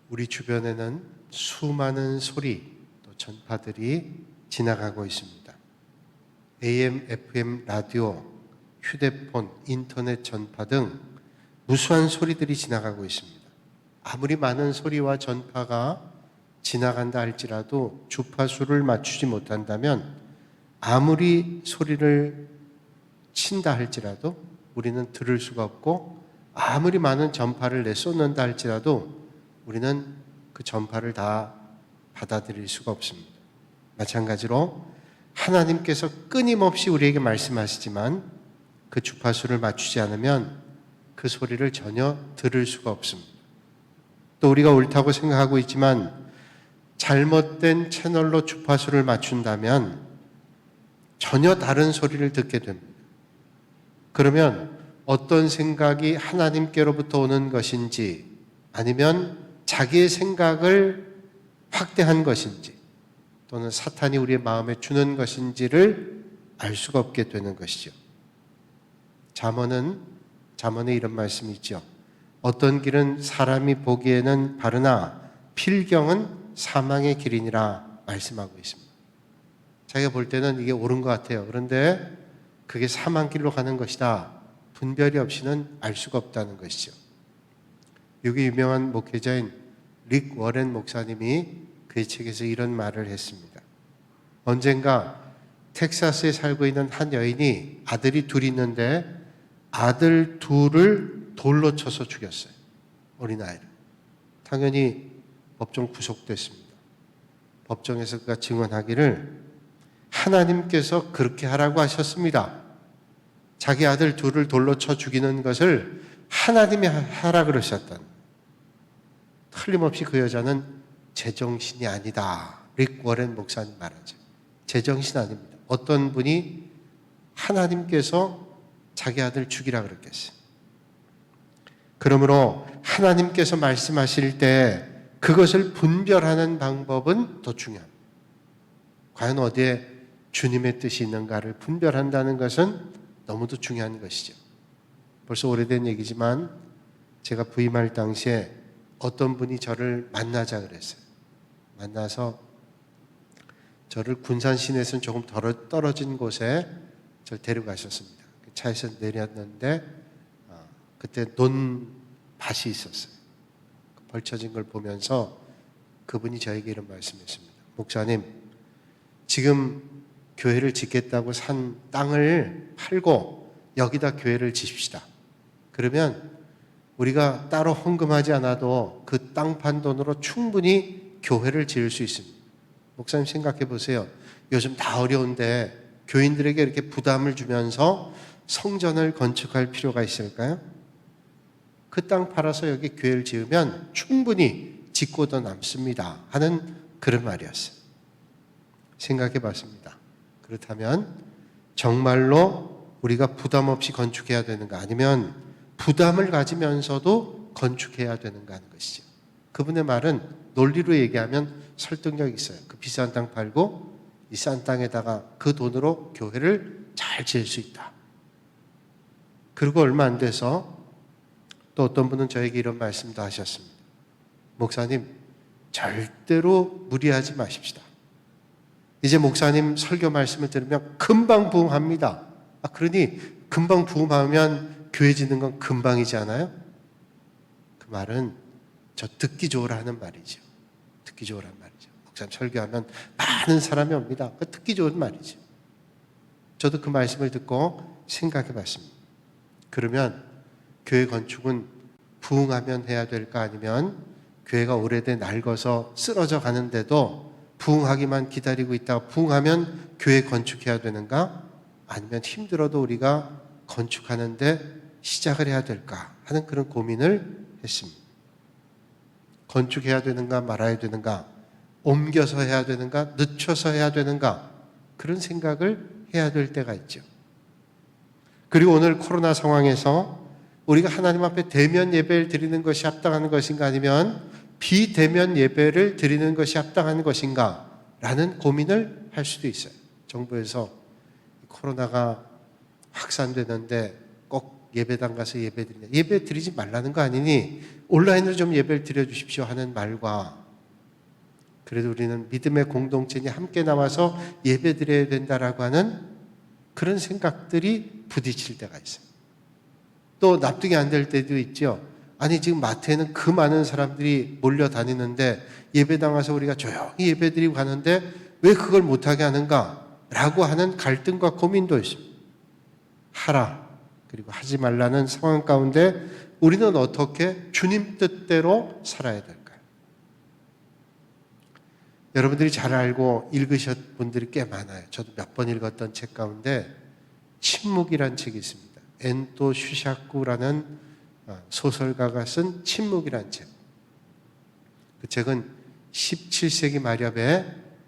우리 주변에는 수많은 소리 또 전파들이 지나가고 있습니다. AM, FM, 라디오, 휴대폰, 인터넷 전파 등 무수한 소리들이 지나가고 있습니다. 아무리 많은 소리와 전파가 지나간다 할지라도 주파수를 맞추지 못한다면 아무리 소리를 친다 할지라도 우리는 들을 수가 없고 아무리 많은 전파를 내쏟는다 할지라도 우리는 그 전파를 다 받아들일 수가 없습니다. 마찬가지로 하나님께서 끊임없이 우리에게 말씀하시지만 그 주파수를 맞추지 않으면 그 소리를 전혀 들을 수가 없습니다. 또 우리가 옳다고 생각하고 있지만 잘못된 채널로 주파수를 맞춘다면 전혀 다른 소리를 듣게 됩니다. 그러면 어떤 생각이 하나님께로부터 오는 것인지 아니면 자기의 생각을 확대한 것인지 또는 사탄이 우리의 마음에 주는 것인지를 알 수가 없게 되는 것이죠. 잠언에 이런 말씀이 있죠. 어떤 길은 사람이 보기에는 바르나 필경은 사망의 길이니라 말씀하고 있습니다. 자기가 볼 때는 이게 옳은 것 같아요. 그런데 그게 사망길로 가는 것이다. 분별이 없이는 알 수가 없다는 것이죠. 여기 유명한 목회자인 릭 워렌 목사님이 그의 책에서 이런 말을 했습니다. 언젠가 텍사스에 살고 있는 한 여인이 아들이 둘이 있는데 아들 둘을 돌로 쳐서 죽였어요. 어린아이를. 당연히 법정 구속됐습니다. 법정에서 그가 증언하기를 하나님께서 그렇게 하라고 하셨습니다. 자기 아들 둘을 돌로 쳐 죽이는 것을 하나님이 하라 그러셨던. 틀림없이 그 여자는 제정신이 아니다. 릭 워렌 목사님 말하죠. 제정신 아닙니다. 어떤 분이 하나님께서 자기 아들 죽이라 그랬겠어요. 그러므로 하나님께서 말씀하실 때 그것을 분별하는 방법은 더 중요합니다. 과연 어디에 주님의 뜻이 있는가를 분별한다는 것은 너무도 중요한 것이죠. 벌써 오래된 얘기지만 제가 부임할 당시에 어떤 분이 저를 만나자 그랬어요. 만나서 저를 군산 시내에서는 조금 떨어진 곳에 저를 데려가셨습니다. 차에서 내렸는데 그때 논밭이 있었어요. 벌쳐진 걸 보면서 그분이 저에게 이런 말씀했습니다. 목사님, 지금 교회를 짓겠다고 산 땅을 팔고 여기다 교회를 지십시다. 그러면 우리가 따로 헌금하지 않아도 그 땅 판 돈으로 충분히 교회를 지을 수 있습니다. 목사님 생각해 보세요. 요즘 다 어려운데 교인들에게 이렇게 부담을 주면서 성전을 건축할 필요가 있을까요? 그 땅 팔아서 여기 교회를 지으면 충분히 짓고도 남습니다. 하는 그런 말이었어요. 생각해 봤습니다. 그렇다면 정말로 우리가 부담 없이 건축해야 되는가 아니면 부담을 가지면서도 건축해야 되는가 하는 것이죠. 그분의 말은 논리로 얘기하면 설득력이 있어요. 그 비싼 땅 팔고 이 싼 땅에다가 그 돈으로 교회를 잘 지을 수 있다. 그리고 얼마 안 돼서 또 어떤 분은 저에게 이런 말씀도 하셨습니다. 목사님, 절대로 무리하지 마십시다. 이제 목사님 설교 말씀을 들으면 금방 부흥합니다. 그러니 금방 부흥하면 교회 짓는 건 금방이지 않아요? 그 말은 저 듣기 좋으라 하는 말이죠. 듣기 좋으란 말이죠. 목사님 설교하면 많은 사람이 옵니다. 그 듣기 좋은 말이죠. 저도 그 말씀을 듣고 생각해 봤습니다. 그러면 교회 건축은 부흥하면 해야 될까 아니면 교회가 오래돼 낡아서 쓰러져 가는데도 부흥하기만 기다리고 있다가 부흥하면 교회 건축해야 되는가? 아니면 힘들어도 우리가 건축하는데 시작을 해야 될까? 하는 그런 고민을 했습니다. 건축해야 되는가 말아야 되는가? 옮겨서 해야 되는가? 늦춰서 해야 되는가? 그런 생각을 해야 될 때가 있죠. 그리고 오늘 코로나 상황에서 우리가 하나님 앞에 대면 예배를 드리는 것이 합당한 것인가 아니면 비대면 예배를 드리는 것이 합당한 것인가 라는 고민을 할 수도 있어요. 정부에서 코로나가 확산되는데 꼭 예배당 가서 예배 드리냐. 예배 드리지 말라는 거 아니니 온라인으로 좀 예배를 드려주십시오 하는 말과, 그래도 우리는 믿음의 공동체니 함께 나와서 예배 드려야 된다라고 하는 그런 생각들이 부딪힐 때가 있어요. 또 납득이 안 될 때도 있죠. 아니 지금 마트에는 그 많은 사람들이 몰려다니는데 예배당 와서 우리가 조용히 예배 드리고 가는데 왜 그걸 못하게 하는가? 라고 하는 갈등과 고민도 있습니다. 하라, 그리고 하지 말라는 상황 가운데 우리는 어떻게 주님 뜻대로 살아야 될까요? 여러분들이 잘 알고 읽으셨 분들이 꽤 많아요. 저도 몇 번 읽었던 책 가운데 침묵이란 책이 있습니다. 엔토 슈샤쿠라는 소설가가 쓴 침묵이란 책. 그 책은 17세기 말엽에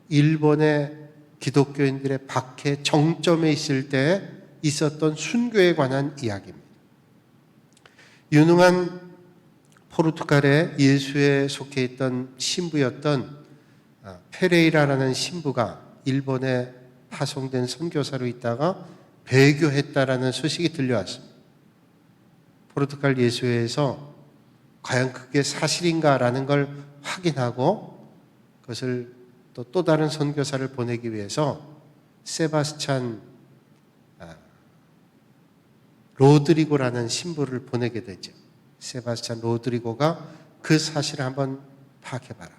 일본의 기독교인들의 박해 정점에 있을 때 있었던 순교에 관한 이야기입니다. 유능한 포르투갈의 예수에 속해 있던 신부였던 페레이라라는 신부가 일본에 파송된 선교사로 있다가 배교했다라는 소식이 들려왔습니다. 포르투갈 예수회에서 과연 그게 사실인가라는 걸 확인하고 그것을 또 다른 선교사를 보내기 위해서 세바스찬 로드리고라는 신부를 보내게 되죠. 세바스찬 로드리고가 그 사실을 한번 파악해봐라.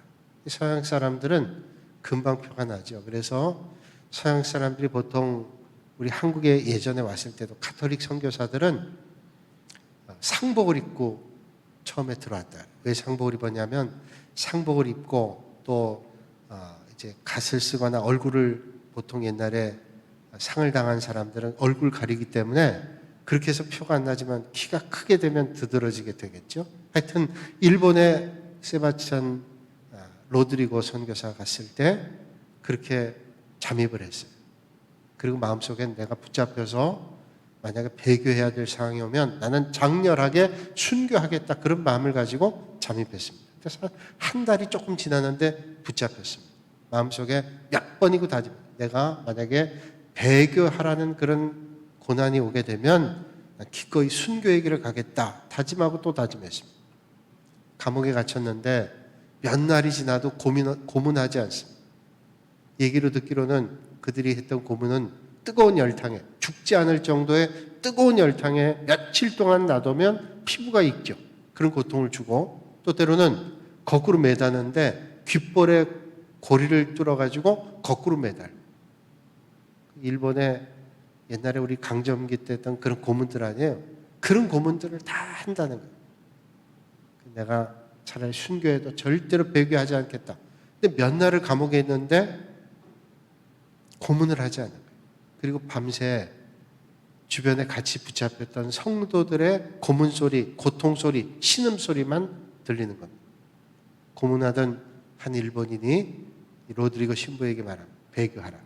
서양 사람들은 금방 표가 나죠. 그래서 서양 사람들이 보통 우리 한국에 예전에 왔을 때도 가톨릭 선교사들은 상복을 입고 처음에 들어왔다. 왜 상복을 입었냐면 상복을 입고 또 이제 갓을 쓰거나 얼굴을, 보통 옛날에 상을 당한 사람들은 얼굴 가리기 때문에 그렇게 해서 표가 안 나지만 키가 크게 되면 두드러지게 되겠죠. 하여튼 일본의 세바스찬 로드리고 선교사가 갔을 때 그렇게 잠입을 했어요. 그리고 마음속엔 내가 붙잡혀서 만약에 배교해야 될 상황이 오면 나는 장렬하게 순교하겠다, 그런 마음을 가지고 잠입했습니다. 그래서 한 달이 조금 지났는데 붙잡혔습니다. 마음속에 몇 번이고 다짐, 내가 만약에 배교하라는 그런 고난이 오게 되면 기꺼이 순교의 길을 가겠다 다짐하고 또 다짐했습니다. 감옥에 갇혔는데 몇 날이 지나도 고문하지 않습니다. 얘기로 듣기로는 그들이 했던 고문은 뜨거운 열탕에, 죽지 않을 정도의 뜨거운 열탕에 며칠 동안 놔두면 피부가 익죠. 그런 고통을 주고, 또 때로는 거꾸로 매다는데 귓볼에 고리를 뚫어가지고 거꾸로 매달. 일본의 옛날에 우리 강점기 때 했던 그런 고문들 아니에요. 그런 고문들을 다 한다는 거예요. 내가 차라리 순교해도 절대로 배교하지 않겠다. 근데 몇 날을 감옥에 있는데 고문을 하지 않는 거예요. 그리고 밤새 주변에 같이 붙잡혔던 성도들의 고문 소리, 고통 소리, 신음 소리만 들리는 겁니다. 고문하던 한 일본인이 로드리고 신부에게 말합니다. 배교하라.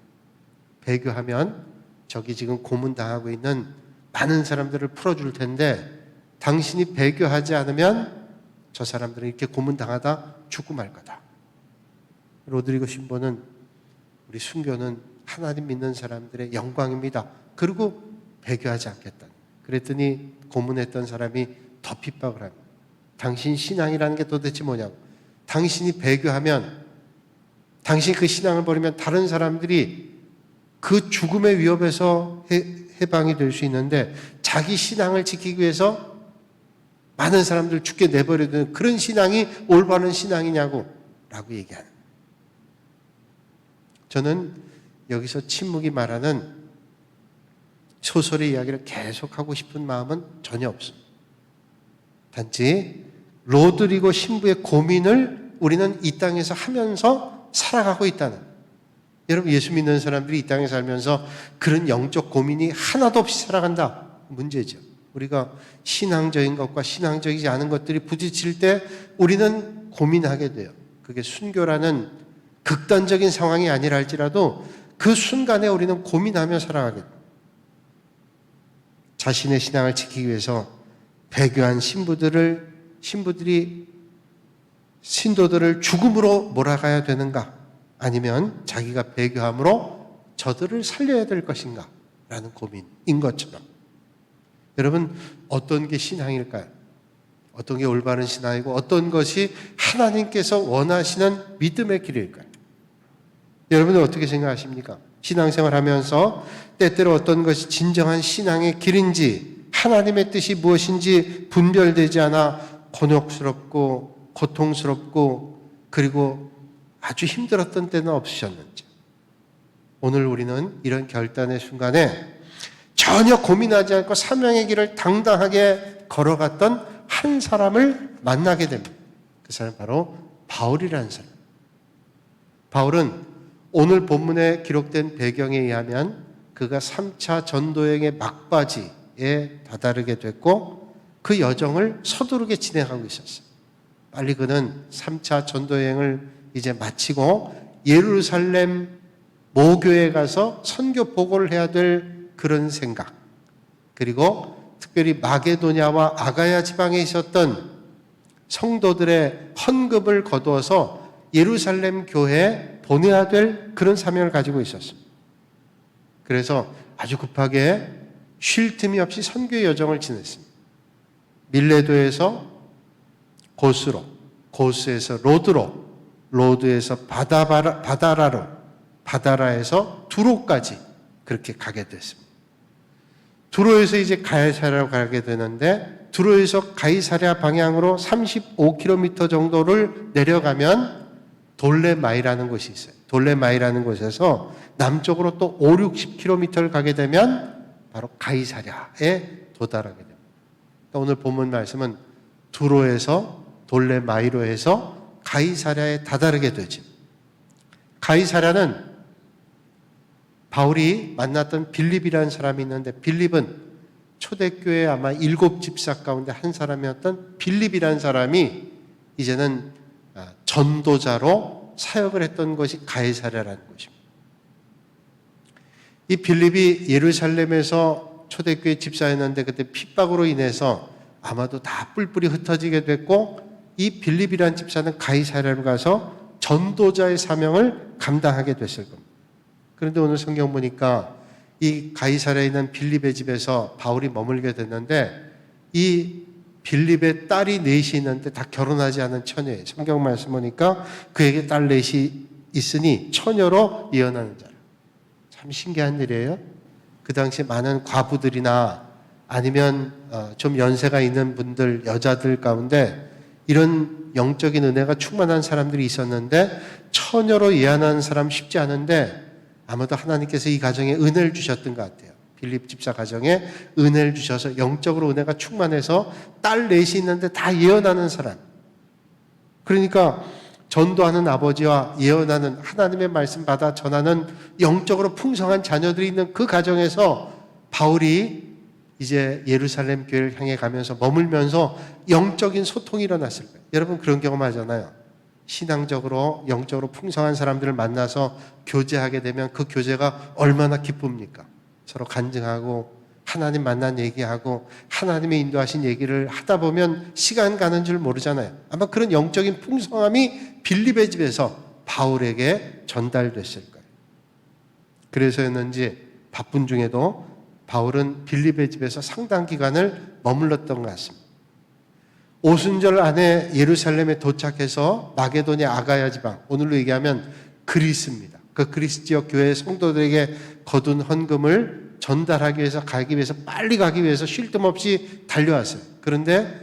배교하면 저기 지금 고문당하고 있는 많은 사람들을 풀어줄 텐데 당신이 배교하지 않으면 저 사람들은 이렇게 고문당하다 죽고 말 거다. 로드리고 신부는 우리 순교는 하나님 믿는 사람들의 영광입니다. 그리고 배교하지 않겠다. 그랬더니 고문했던 사람이 더 핍박을 합니다. 당신 신앙이라는 게 도대체 뭐냐고. 당신이 배교하면, 당신이 그 신앙을 버리면 다른 사람들이 그 죽음의 위협에서 해방이 될 수 있는데 자기 신앙을 지키기 위해서 많은 사람들 죽게 내버려 두는 그런 신앙이 올바른 신앙이냐고 라고 얘기하는 거예요. 저는 여기서 침묵이 말하는 소설의 이야기를 계속하고 싶은 마음은 전혀 없습니다. 단지 로드리고 신부의 고민을 우리는 이 땅에서 하면서 살아가고 있다는 거예요. 여러분, 예수 믿는 사람들이 이 땅에 살면서 그런 영적 고민이 하나도 없이 살아간다. 문제죠. 우리가 신앙적인 것과 신앙적이지 않은 것들이 부딪힐 때 우리는 고민하게 돼요. 그게 순교라는 극단적인 상황이 아니라 할지라도 그 순간에 우리는 고민하며 살아가게 돼요. 자신의 신앙을 지키기 위해서 배교한 신부들이 신도들을 죽음으로 몰아가야 되는가? 아니면 자기가 배교함으로 저들을 살려야 될 것인가? 라는 고민인 것처럼 여러분, 어떤 게 신앙일까요? 어떤 게 올바른 신앙이고 어떤 것이 하나님께서 원하시는 믿음의 길일까요? 여러분은 어떻게 생각하십니까? 신앙생활 하면서 때때로 어떤 것이 진정한 신앙의 길인지, 하나님의 뜻이 무엇인지 분별되지 않아 곤욕스럽고 고통스럽고 그리고 아주 힘들었던 때는 없으셨는지, 오늘 우리는 이런 결단의 순간에 전혀 고민하지 않고 사명의 길을 당당하게 걸어갔던 한 사람을 만나게 됩니다. 그 사람은 바로 바울이라는 사람. 바울은 오늘 본문에 기록된 배경에 의하면 그가 3차 전도여행의 막바지에 다다르게 됐고 그 여정을 서두르게 진행하고 있었어요. 빨리 그는 3차 전도여행을 이제 마치고 예루살렘 모교에 가서 선교 보고를 해야 될 그런 생각, 그리고 특별히 마게도냐와 아가야 지방에 있었던 성도들의 헌금을 거두어서 예루살렘 교회에 보내야 될 그런 사명을 가지고 있었습니다. 그래서 아주 급하게 쉴 틈이 없이 선교의 여정을 지냈습니다. 밀레도에서 고스로, 고스에서 로드로, 로드에서 바다라로, 바다라에서 두로까지 그렇게 가게 됐습니다. 두로에서 이제 가이사랴로 가게 되는데, 두로에서 가이사랴 방향으로 35km 정도를 내려가면 돌레마이라는 곳이 있어요. 돌레마이라는 곳에서 남쪽으로 또 5, 60km를 가게 되면 바로 가이사랴에 도달하게 됩니다. 오늘 본문 말씀은 두로에서 돌레마이로 해서 가이사랴에 다다르게 되죠. 가이사랴는 바울이 만났던 빌립이라는 사람이 있는데, 빌립은 초대교회 아마 7집사 가운데 한 사람이었던 빌립이라는 사람이 이제는 전도자로 사역을 했던 것이 가이사랴라는 것입니다. 이 빌립이 예루살렘에서 초대교회 집사였는데 그때 핍박으로 인해서 아마도 다 뿔뿔이 흩어지게 됐고, 이 빌립이라는 집사는 가이사랴로 가서 전도자의 사명을 감당하게 됐을 겁니다. 그런데 오늘 성경 보니까 이 가이사랴에 있는 빌립의 집에서 바울이 머물게 됐는데, 이 빌립의 딸이 넷이 있는데 다 결혼하지 않은 처녀예요. 성경 말씀 보니까 그에게 딸 넷이 있으니 처녀로 예언하는 자라. 참 신기한 일이에요. 그 당시 많은 과부들이나 아니면 좀 연세가 있는 분들, 여자들 가운데 이런 영적인 은혜가 충만한 사람들이 있었는데, 처녀로 예언하는 사람 쉽지 않은데 아마도 하나님께서 이 가정에 은혜를 주셨던 것 같아요. 빌립 집사 가정에 은혜를 주셔서 영적으로 은혜가 충만해서 딸 넷이 있는데 다 예언하는 사람. 그러니까 전도하는 아버지와 예언하는, 하나님의 말씀 받아 전하는 영적으로 풍성한 자녀들이 있는 그 가정에서 바울이 이제 예루살렘 교회를 향해 가면서 머물면서 영적인 소통이 일어났을 거예요. 여러분 그런 경험 하잖아요. 신앙적으로 영적으로 풍성한 사람들을 만나서 교제하게 되면 그 교제가 얼마나 기쁩니까? 서로 간증하고 하나님 만난 얘기하고 하나님의 인도하신 얘기를 하다 보면 시간 가는 줄 모르잖아요. 아마 그런 영적인 풍성함이 빌립의 집에서 바울에게 전달됐을 거예요. 그래서였는지 바쁜 중에도 바울은 빌립의 집에서 상당 기간을 머물렀던 것 같습니다. 오순절 안에 예루살렘에 도착해서 마게도냐 아가야 지방, 오늘로 얘기하면 그리스입니다. 그 그리스 지역 교회 성도들에게 거둔 헌금을 전달하기 위해서, 가기 위해서, 빨리 가기 위해서 쉴 틈 없이 달려왔어요. 그런데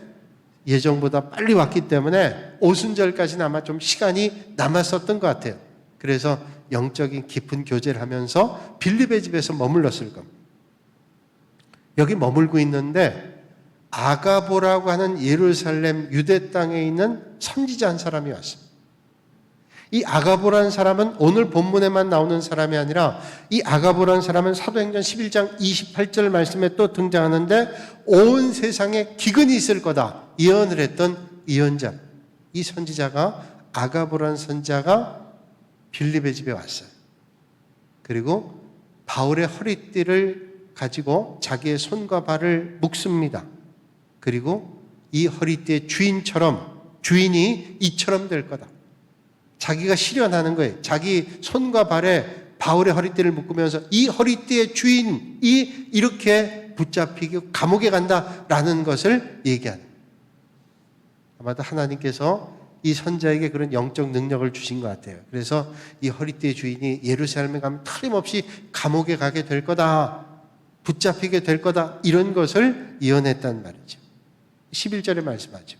예정보다 빨리 왔기 때문에 오순절까지는 아마 좀 시간이 남았었던 것 같아요. 그래서 영적인 깊은 교제를 하면서 빌립의 집에서 머물렀을 겁니다. 여기 머물고 있는데 아가보라고 하는 예루살렘 유대 땅에 있는 선지자 한 사람이 왔습니다. 이 아가보라는 사람은 오늘 본문에만 나오는 사람이 아니라, 이 아가보라는 사람은 사도행전 11장 28절 말씀에 또 등장하는데 온 세상에 기근이 있을 거다 예언을 했던 예언자. 이 선지자가, 아가보라는 선지자가 빌립의 집에 왔어요. 그리고 바울의 허리띠를 가지고 자기의 손과 발을 묶습니다. 그리고 이 허리띠의 주인이 이처럼 될 거다. 자기가 실현하는 거예요. 자기 손과 발에 바울의 허리띠를 묶으면서 이 허리띠의 주인이 이렇게 붙잡히고 감옥에 간다라는 것을 얘기하는, 아마도 하나님께서 이 선자에게 그런 영적 능력을 주신 것 같아요. 그래서 이 허리띠의 주인이 예루살렘에 가면 틀림없이 감옥에 가게 될 거다, 붙잡히게 될 거다, 이런 것을 예언했단 말이죠. 11절에 말씀하죠.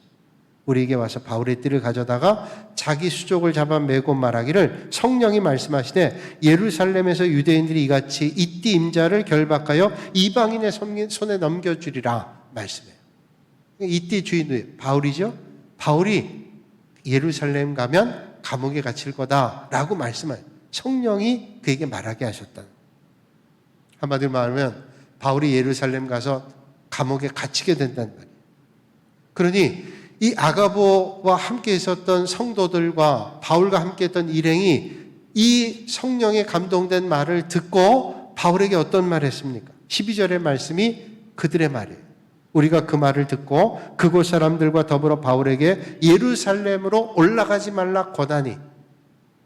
우리에게 와서 바울의 띠를 가져다가 자기 수족을 잡아 메고 말하기를, 성령이 말씀하시되 예루살렘에서 유대인들이 이같이 이 띠 임자를 결박하여 이방인의 손에 넘겨주리라 말씀해요. 이 띠 주인은 바울이죠. 바울이 예루살렘 가면 감옥에 갇힐 거다라고 말씀해요. 성령이 그에게 말하게 하셨다. 한마디로 말하면 바울이 예루살렘 가서 감옥에 갇히게 된다는 말이에요. 그러니 이 아가보와 함께 있었던 성도들과 바울과 함께 했던 일행이 이 성령에 감동된 말을 듣고 바울에게 어떤 말을 했습니까? 12절의 말씀이 그들의 말이에요. 우리가 그 말을 듣고 그곳 사람들과 더불어 바울에게 예루살렘으로 올라가지 말라 권하니.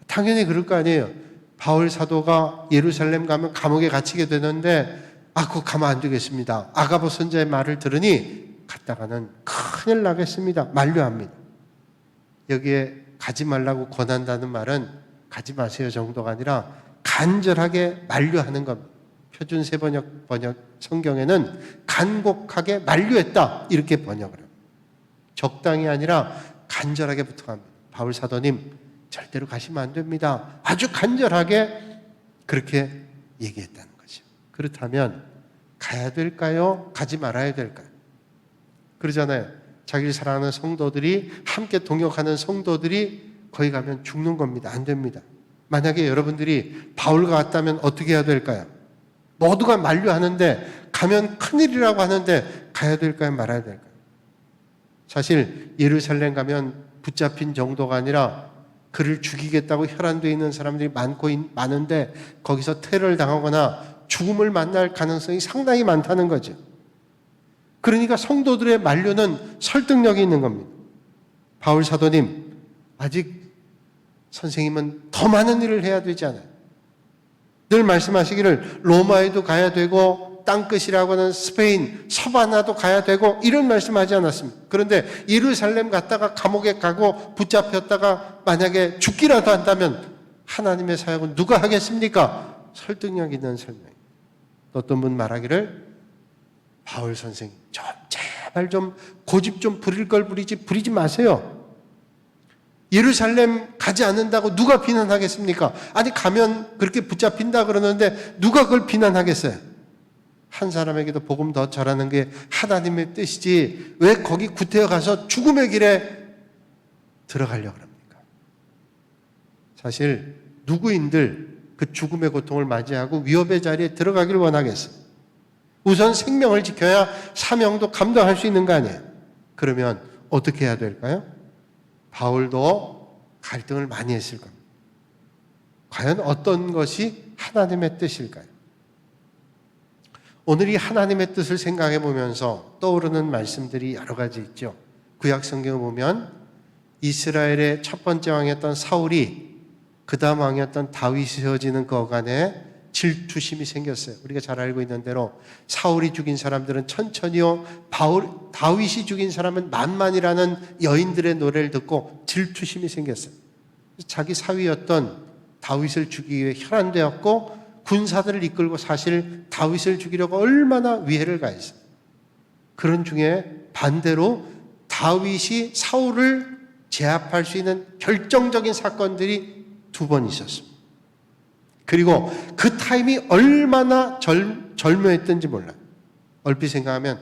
당연히 그럴 거 아니에요. 바울 사도가 예루살렘 가면 감옥에 갇히게 되는데, 그거 가면 안 되겠습니다. 아가보 선자의 말을 들으니 갔다가는 큰일 나겠습니다. 만류합니다. 여기에 가지 말라고 권한다는 말은 가지 마세요 정도가 아니라 간절하게 만류하는 겁니다. 표준세 번역 성경에는 간곡하게 만류했다 이렇게 번역을 합니다. 적당히 아니라 간절하게 부탁합니다. 바울 사도님 절대로 가시면 안 됩니다. 아주 간절하게 그렇게 얘기했다는 거죠. 그렇다면 가야 될까요? 가지 말아야 될까요? 그러잖아요. 자기를 사랑하는 성도들이, 함께 동역하는 성도들이 거기 가면 죽는 겁니다. 안 됩니다. 만약에 여러분들이 바울과 같다면 어떻게 해야 될까요? 모두가 만류하는데, 가면 큰일이라고 하는데 가야 될까요? 말아야 될까요? 사실 예루살렘 가면 붙잡힌 정도가 아니라 그를 죽이겠다고 혈안되어 있는 사람들이 많은데 거기서 테러를 당하거나 죽음을 만날 가능성이 상당히 많다는 거죠. 그러니까 성도들의 만류는 설득력이 있는 겁니다. 바울 사도님, 아직 선생님은 더 많은 일을 해야 되지 않아요? 늘 말씀하시기를 로마에도 가야 되고 땅끝이라고 하는 스페인 서바나도 가야 되고 이런 말씀하지 않았습니다. 그런데 예루살렘 갔다가 감옥에 가고 붙잡혔다가 만약에 죽기라도 한다면 하나님의 사역은 누가 하겠습니까? 설득력 있는 설명입니다. 어떤 분 말하기를, 바울 선생님 제발 좀 고집 좀 부릴 걸 부리지 마세요. 예루살렘 가지 않는다고 누가 비난하겠습니까? 아니 가면 그렇게 붙잡힌다 그러는데 누가 그걸 비난하겠어요? 한 사람에게도 복음 더 전하는 게 하나님의 뜻이지 왜 거기 구태여 가서 죽음의 길에 들어가려고 합니까? 사실 누구인들 그 죽음의 고통을 맞이하고 위협의 자리에 들어가길 원하겠어요. 우선 생명을 지켜야 사명도 감당할 수 있는 거 아니에요? 그러면 어떻게 해야 될까요? 바울도 갈등을 많이 했을 겁니다. 과연 어떤 것이 하나님의 뜻일까요? 오늘 이 하나님의 뜻을 생각해 보면서 떠오르는 말씀들이 여러 가지 있죠. 구약 성경을 보면 이스라엘의 첫 번째 왕이었던 사울이 그 다음 왕이었던 다윗이 세워지는 그 어간에 질투심이 생겼어요. 우리가 잘 알고 있는 대로 사울이 죽인 사람들은 천천히요, 다윗이 죽인 사람은 만만이라는 여인들의 노래를 듣고 질투심이 생겼어요. 자기 사위였던 다윗을 죽이기 위해 혈안되었고 군사들을 이끌고 사실 다윗을 죽이려고 얼마나 위해를 가했어요. 그런 중에 반대로 다윗이 사울을 제압할 수 있는 결정적인 사건들이 2번 있었습니다. 그리고 그 타임이 얼마나 절묘했던지 몰라요. 얼핏 생각하면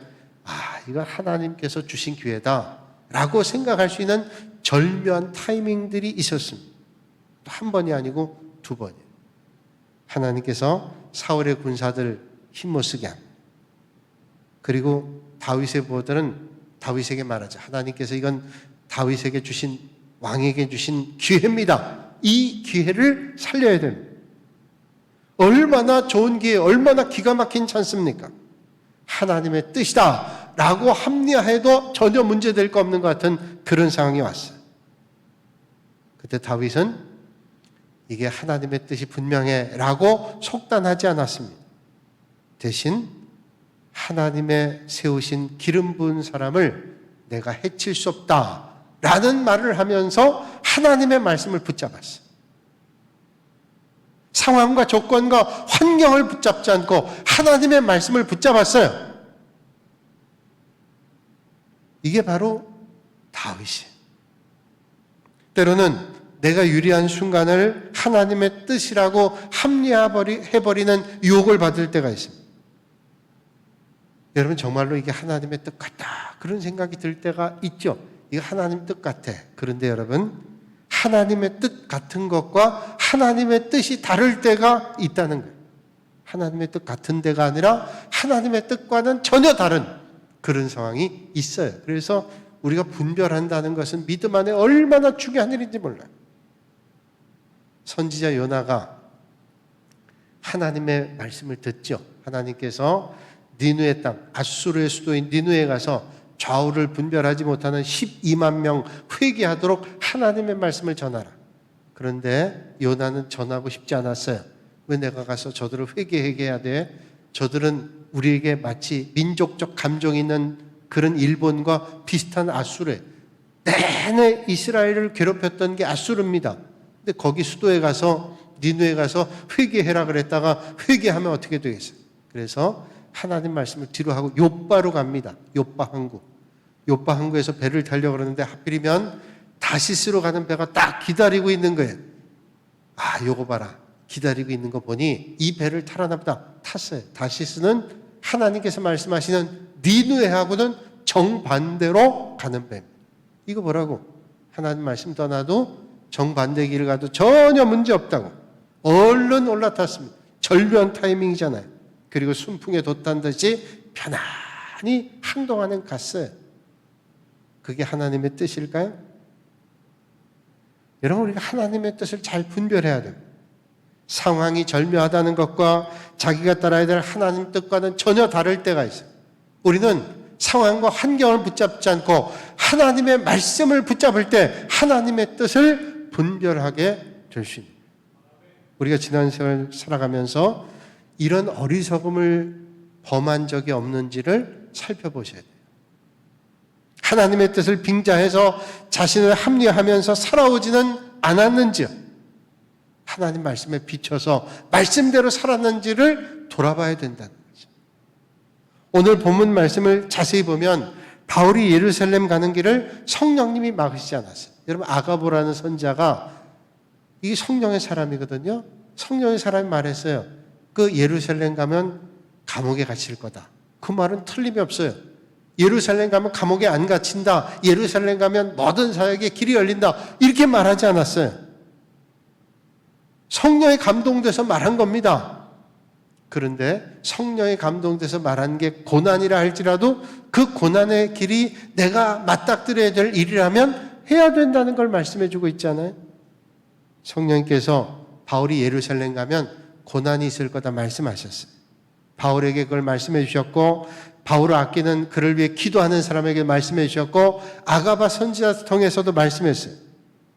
이거 하나님께서 주신 기회다 라고 생각할 수 있는 절묘한 타이밍들이 있었습니다. 한 번이 아니고 2번이에요. 하나님께서 사울의 군사들 힘못쓰게 합니다. 그리고 다윗의 부하들은 다윗에게 말하죠. 하나님께서 이건 다윗에게 주신, 왕에게 주신 기회입니다. 이 기회를 살려야 됩니다. 얼마나 좋은 기회, 얼마나 기가 막힌 찬스입니까? 하나님의 뜻이다 라고 합리화해도 전혀 문제될 거 없는 것 같은 그런 상황이 왔어요. 그때 다윗은 이게 하나님의 뜻이 분명해 라고 속단하지 않았습니다. 대신 하나님의 세우신 기름 부은 사람을 내가 해칠 수 없다 라는 말을 하면서 하나님의 말씀을 붙잡았어요. 상황과 조건과 환경을 붙잡지 않고 하나님의 말씀을 붙잡았어요. 이게 바로 다윗이에요. 때로는 내가 유리한 순간을 하나님의 뜻이라고 합리화해버리는 유혹을 받을 때가 있습니다. 여러분 정말로 이게 하나님의 뜻 같다 그런 생각이 들 때가 있죠. 이거 하나님 뜻 같아. 그런데 여러분 하나님의 뜻 같은 것과 하나님의 뜻이 다를 때가 있다는 거예요. 하나님의 뜻 같은 데가 아니라 하나님의 뜻과는 전혀 다른 그런 상황이 있어요. 그래서 우리가 분별한다는 것은 믿음 안에 얼마나 중요한 일인지 몰라요. 선지자 요나가 하나님의 말씀을 듣죠. 하나님께서 니누의 땅, 아수르의 수도인 니누에 가서 좌우를 분별하지 못하는 12만 명 회개하도록 하나님의 말씀을 전하라. 그런데 요나는 전하고 싶지 않았어요. 왜 내가 가서 저들을 회개하게 해야 돼? 저들은 우리에게 마치 민족적 감정이 있는 그런 일본과 비슷한 아수르. 내내 이스라엘을 괴롭혔던 게 아수르입니다. 근데 거기 수도에 가서 니누에 가서 회개해라 그랬다가 회개하면 어떻게 되겠어요? 그래서 하나님 말씀을 뒤로 하고 욥바로 갑니다. 욥바 항구. 욥바 항구에서 배를 타려고 그러는데 하필이면 다시스로 가는 배가 딱 기다리고 있는 거예요. 아, 요거 봐라. 기다리고 있는 거 보니 이 배를 타라나 보다. 탔어요. 다시스는 하나님께서 말씀하시는 니누에하고는 정반대로 가는 배입니다. 이거 뭐라고? 하나님 말씀 떠나도 정반대 길을 가도 전혀 문제 없다고. 얼른 올라탔습니다. 절묘한 타이밍이잖아요. 그리고 순풍에 돛단 듯이 편안히 한동안은 갔어요. 그게 하나님의 뜻일까요? 여러분 우리가 하나님의 뜻을 잘 분별해야 됩니다. 상황이 절묘하다는 것과 자기가 따라야 될 하나님 뜻과는 전혀 다를 때가 있어요. 우리는 상황과 환경을 붙잡지 않고 하나님의 말씀을 붙잡을 때 하나님의 뜻을 분별하게 될 수 있습니다. 우리가 지난 세월 살아가면서 이런 어리석음을 범한 적이 없는지를 살펴보셔야 돼요. 하나님의 뜻을 빙자해서 자신을 합리화하면서 살아오지는 않았는지요. 하나님 말씀에 비춰서 말씀대로 살았는지를 돌아봐야 된다는 거죠. 오늘 본문 말씀을 자세히 보면 바울이 예루살렘 가는 길을 성령님이 막으시지 않았어요. 여러분 아가보라는 선자가 이게 성령의 사람이거든요. 성령의 사람이 말했어요. 그 예루살렘 가면 감옥에 갇힐 거다. 그 말은 틀림이 없어요. 예루살렘 가면 감옥에 안 갇힌다. 예루살렘 가면 모든 사역에 길이 열린다. 이렇게 말하지 않았어요. 성령에 감동돼서 말한 겁니다. 그런데 성령에 감동돼서 말한 게 고난이라 할지라도 그 고난의 길이 내가 맞닥뜨려야 될 일이라면 해야 된다는 걸 말씀해 주고 있잖아요. 성령께서 바울이 예루살렘 가면 고난이 있을 거다 말씀하셨어요. 바울에게 그걸 말씀해 주셨고 바울을 아끼는 그를 위해 기도하는 사람에게 말씀해 주셨고 아가바 선지자 통해서도 말씀했어요.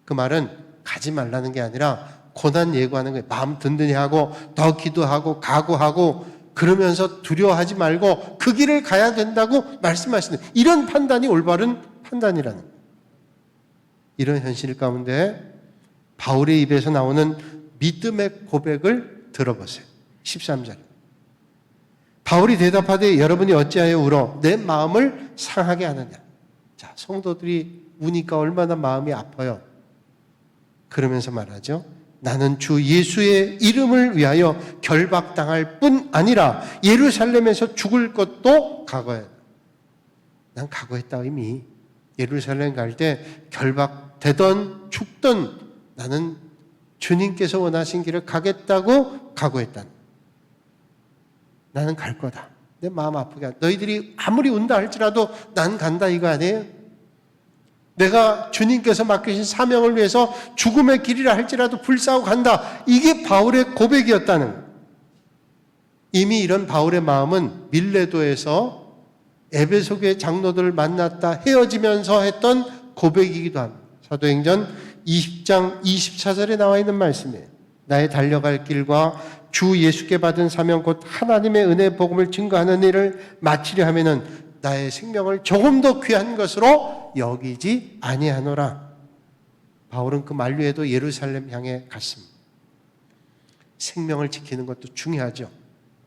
그 말은 가지 말라는 게 아니라 고난 예고하는 거예요. 마음 든든히 하고 더 기도하고 각오하고 그러면서 두려워하지 말고 그 길을 가야 된다고 말씀하시는 이런 판단이 올바른 판단이라는 거예요. 이런 현실 가운데 바울의 입에서 나오는 믿음의 고백을 들어보세요. 13절. 바울이 대답하되 여러분이 어찌하여 울어 내 마음을 상하게 하느냐. 자, 성도들이 우니까 얼마나 마음이 아파요. 그러면서 말하죠. 나는 주 예수의 이름을 위하여 결박당할 뿐 아니라 예루살렘에서 죽을 것도 각오해. 난 각오했다 이미. 예루살렘 갈 때 결박되던 죽던 나는 주님께서 원하신 길을 가겠다고 각오했다. 나는 갈 거다. 내 마음 아프게 한다. 너희들이 아무리 운다 할지라도 난 간다 이거 아니에요? 내가 주님께서 맡기신 사명을 위해서 죽음의 길이라 할지라도 불사하고 간다. 이게 바울의 고백이었다는 거예요. 이미 이런 바울의 마음은 밀레도에서 에베소 교회 장로들을 만났다 헤어지면서 했던 고백이기도 합니다. 사도행전 20장 24절에 나와 있는 말씀이에요. 나의 달려갈 길과 주 예수께 받은 사명 곧 하나님의 은혜의 복음을 증거하는 일을 마치려 하면은 나의 생명을 조금 더 귀한 것으로 여기지 아니하노라. 바울은 그 만류에도 예루살렘 향해 갔습니다. 생명을 지키는 것도 중요하죠.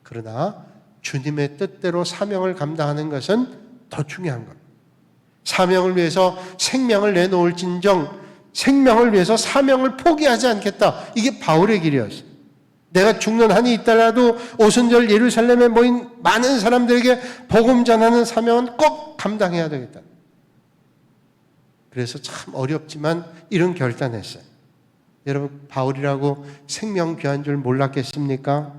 그러나 주님의 뜻대로 사명을 감당하는 것은 더 중요한 겁니다. 사명을 위해서 생명을 내놓을진정 생명을 위해서 사명을 포기하지 않겠다. 이게 바울의 길이었어요. 내가 죽는 한이 있더라도 오순절 예루살렘에 모인 많은 사람들에게 복음 전하는 사명은 꼭 감당해야 되겠다. 그래서 참 어렵지만 이런 결단했어요. 여러분, 바울이라고 생명 귀한 줄 몰랐겠습니까?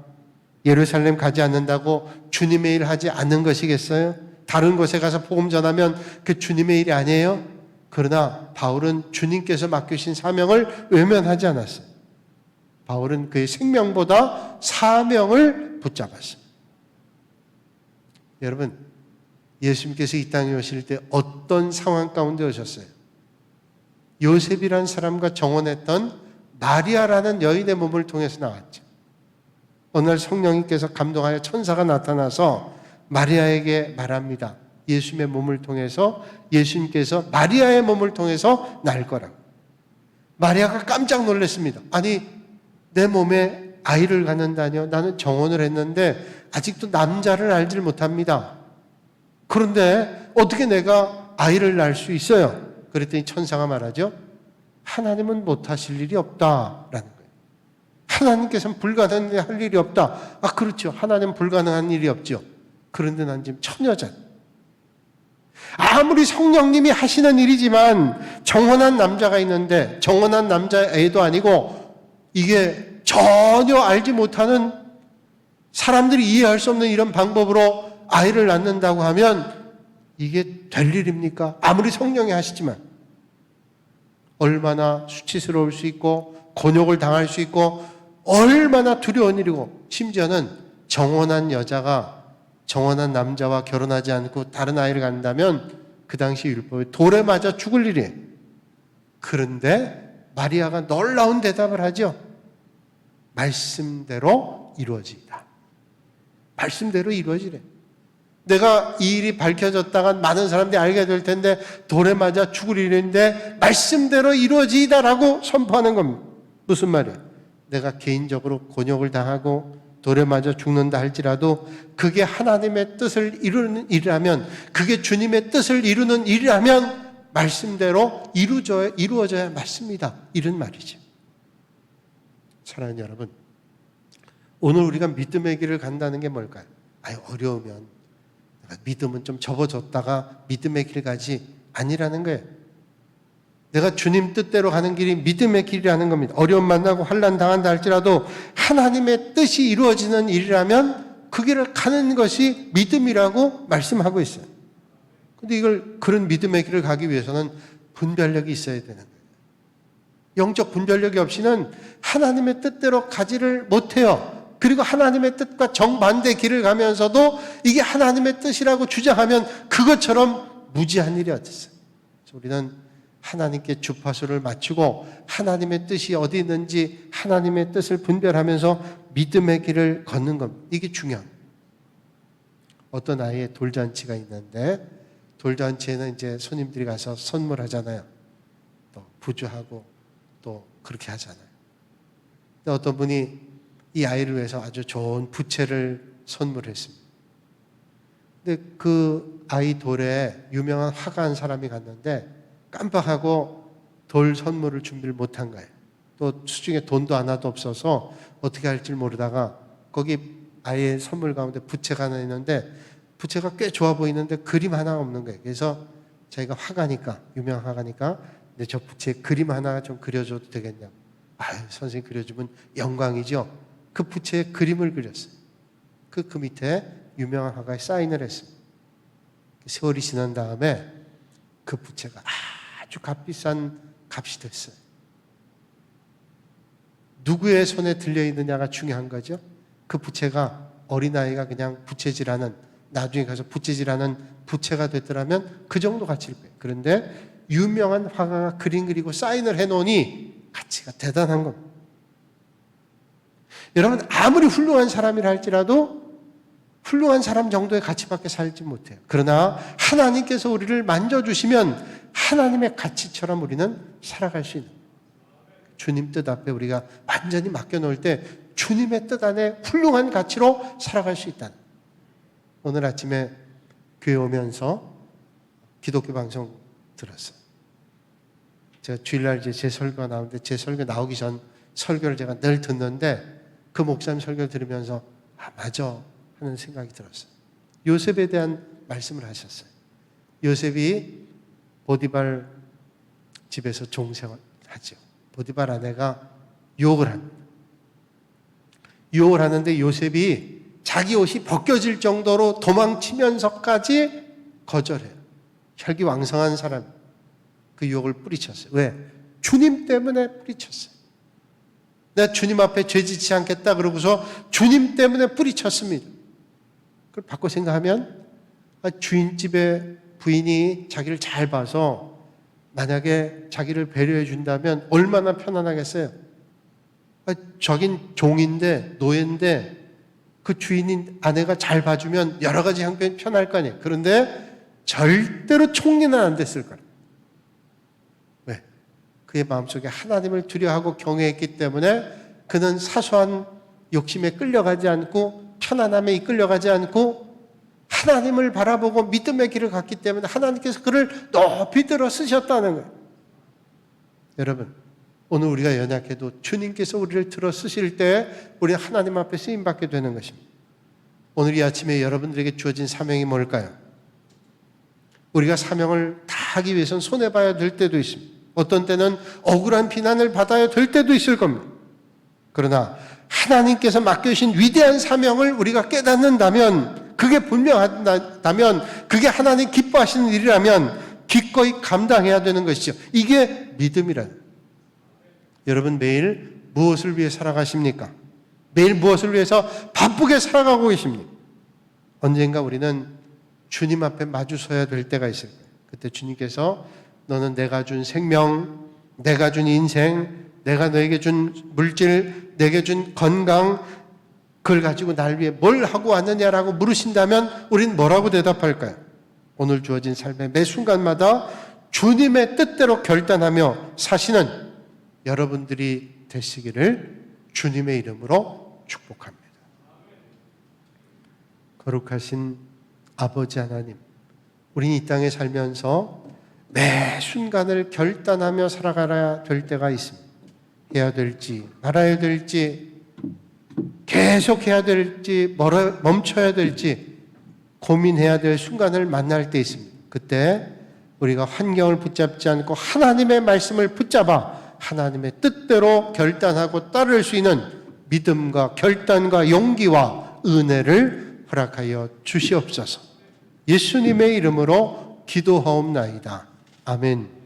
예루살렘 가지 않는다고 주님의 일 하지 않는 것이겠어요? 다른 곳에 가서 복음 전하면 그 주님의 일이 아니에요? 그러나 바울은 주님께서 맡기신 사명을 외면하지 않았어요. 바울은 그의 생명보다 사명을 붙잡았어요. 여러분, 예수님께서 이 땅에 오실 때 어떤 상황 가운데 오셨어요? 요셉이라는 사람과 정혼했던 마리아라는 여인의 몸을 통해서 나왔죠. 어느 날 성령님께서 감동하여 천사가 나타나서 마리아에게 말합니다. 예수님의 몸을 통해서 예수님께서 마리아의 몸을 통해서 날 거라고. 마리아가 깜짝 놀랐습니다. 아니, 내 몸에 아이를 갖는다뇨? 나는 정혼을 했는데 아직도 남자를 알질 못합니다. 그런데 어떻게 내가 아이를 낳을 수 있어요? 그랬더니 천사가 말하죠. 하나님은 못하실 일이 없다라는 거예요. 하나님께서는 불가능한 할 일이 없다. 아, 그렇죠. 하나님은 불가능한 일이 없죠. 그런데 난 지금 처녀잖아. 아무리 성령님이 하시는 일이지만 정혼한 남자가 있는데 정혼한 남자애도 아니고 이게 전혀 알지 못하는 사람들이 이해할 수 없는 이런 방법으로 아이를 낳는다고 하면 이게 될 일입니까? 아무리 성령이 하시지만 얼마나 수치스러울 수 있고 곤욕을 당할 수 있고 얼마나 두려운 일이고 심지어는 정혼한 여자가 정혼한 남자와 결혼하지 않고 다른 아이를 갖는다면 그 당시 율법에 돌에 맞아 죽을 일이에요. 그런데 마리아가 놀라운 대답을 하죠. 말씀대로 이루어지이다. 말씀대로 이루어지래. 내가 이 일이 밝혀졌다가 많은 사람들이 알게 될 텐데 돌에 맞아 죽을 일인데 말씀대로 이루어지이다라고 선포하는 겁니다. 무슨 말이에요? 내가 개인적으로 곤욕을 당하고 돌에 맞아 죽는다 할지라도 그게 하나님의 뜻을 이루는 일이라면 그게 주님의 뜻을 이루는 일이라면 말씀대로 이루어져야 맞습니다. 이런 말이죠. 사랑하는 여러분, 오늘 우리가 믿음의 길을 간다는 게 뭘까요? 어려우면 믿음은 좀 접어줬다가 믿음의 길 가지 아니라는 거예요. 내가 주님 뜻대로 가는 길이 믿음의 길이라는 겁니다. 어려움 만나고 환난 당한다 할지라도 하나님의 뜻이 이루어지는 일이라면 그 길을 가는 것이 믿음이라고 말씀하고 있어요. 그런데 이걸 그런 믿음의 길을 가기 위해서는 분별력이 있어야 되는 거예요. 영적 분별력이 없이는 하나님의 뜻대로 가지를 못해요. 그리고 하나님의 뜻과 정반대 길을 가면서도 이게 하나님의 뜻이라고 주장하면 그것처럼 무지한 일이 어디 있어요. 우리는 하나님께 주파수를 맞추고 하나님의 뜻이 어디 있는지 하나님의 뜻을 분별하면서 믿음의 길을 걷는 겁니다. 이게 중요합니다. 어떤 아이의 돌잔치가 있는데 돌잔치에는 이제 손님들이 가서 선물하잖아요. 또 부주하고 또 그렇게 하잖아요. 근데 어떤 분이 이 아이를 위해서 아주 좋은 부채를 선물했습니다. 근데 그 아이 돌에 유명한 화가한 사람이 갔는데 깜빡하고 돌 선물을 준비를 못한 거예요. 또 수중에 돈도 하나도 없어서 어떻게 할지 모르다가 거기 아이의 선물 가운데 부채가 하나 있는데 부채가 꽤 좋아 보이는데 그림 하나가 없는 거예요. 그래서 자기가 화가니까 유명한 화가니까 근데 저 부채에 그림 하나 좀 그려줘도 되겠냐고. 선생님 그려주면 영광이죠. 그 부채에 그림을 그렸어요. 그 밑에 유명한 화가의 사인을 했습니다. 세월이 지난 다음에 그 부채가 아주 값비싼 값이 됐어요. 누구의 손에 들려있느냐가 중요한 거죠. 그 부채가 어린아이가 그냥 부채질하는 나중에 가서 부채질하는 부채가 됐더라면 그 정도 가치일 거예요. 그런데 유명한 화가가 그림 그리고 사인을 해놓으니 가치가 대단한 겁니다. 여러분, 아무리 훌륭한 사람이라 할지라도 훌륭한 사람 정도의 가치밖에 살지 못해요. 그러나 하나님께서 우리를 만져주시면 하나님의 가치처럼 우리는 살아갈 수 있는, 주님 뜻 앞에 우리가 완전히 맡겨놓을 때 주님의 뜻 안에 훌륭한 가치로 살아갈 수 있다는. 오늘 아침에 교회 오면서 기독교 방송 들었어요. 제가 주일날 이제 제 설교가 나오는데, 제 설교 나오기 전 설교를 제가 늘 듣는데 그 목사님 설교를 들으면서 맞아 하는 생각이 들었어요. 요셉에 대한 말씀을 하셨어요. 요셉이 보디발 집에서 종생활하죠. 보디발 아내가 유혹을 합니다. 유혹을 하는데 요셉이 자기 옷이 벗겨질 정도로 도망치면서까지 거절해요. 혈기왕성한 사람, 그 유혹을 뿌리쳤어요. 왜? 주님 때문에 뿌리쳤어요. 내가 주님 앞에 죄짓지 않겠다 그러고서 주님 때문에 뿌리쳤습니다. 그걸 바꿔 생각하면 주인집의 부인이 자기를 잘 봐서 만약에 자기를 배려해 준다면 얼마나 편안하겠어요. 저긴 종인데, 노예인데 그 주인인 아내가 잘 봐주면 여러 가지 형편이 편할 거 아니에요. 그런데 절대로 총리는 안 됐을 거예요. 왜? 그의 마음속에 하나님을 두려워하고 경외했기 때문에 그는 사소한 욕심에 끌려가지 않고 편안함에 이끌려가지 않고 하나님을 바라보고 믿음의 길을 갔기 때문에 하나님께서 그를 높이 들어 쓰셨다는 거예요. 여러분, 오늘 우리가 연약해도 주님께서 우리를 들어 쓰실 때 우리는 하나님 앞에 쓰임받게 되는 것입니다. 오늘 이 아침에 여러분들에게 주어진 사명이 뭘까요? 우리가 사명을 다하기 위해서는 손해봐야 될 때도 있습니다. 어떤 때는 억울한 비난을 받아야 될 때도 있을 겁니다. 그러나 하나님께서 맡겨주신 위대한 사명을 우리가 깨닫는다면, 그게 분명하다면, 그게 하나님 기뻐하시는 일이라면 기꺼이 감당해야 되는 것이죠. 이게 믿음이라는. 여러분, 매일 무엇을 위해 살아가십니까? 매일 무엇을 위해서 바쁘게 살아가고 계십니까? 언젠가 우리는 주님 앞에 마주서야 될 때가 있을 거예요. 그때 주님께서 너는 내가 준 생명, 내가 준 인생, 내가 너에게 준 물질, 내게 준 건강, 그걸 가지고 날 위해 뭘 하고 왔느냐라고 물으신다면 우리는 뭐라고 대답할까요? 오늘 주어진 삶의 매 순간마다 주님의 뜻대로 결단하며 사시는 여러분들이 되시기를 주님의 이름으로 축복합니다. 거룩하신 아버지 하나님, 우리는 이 땅에 살면서 매 순간을 결단하며 살아가야 될 때가 있습니다. 해야 될지 말아야 될지, 계속 해야 될지 멈춰야 될지 고민해야 될 순간을 만날 때 있습니다. 그때 우리가 환경을 붙잡지 않고 하나님의 말씀을 붙잡아 하나님의 뜻대로 결단하고 따를 수 있는 믿음과 결단과 용기와 은혜를 허락하여 주시옵소서. 예수님의 이름으로 기도하옵나이다. 아멘.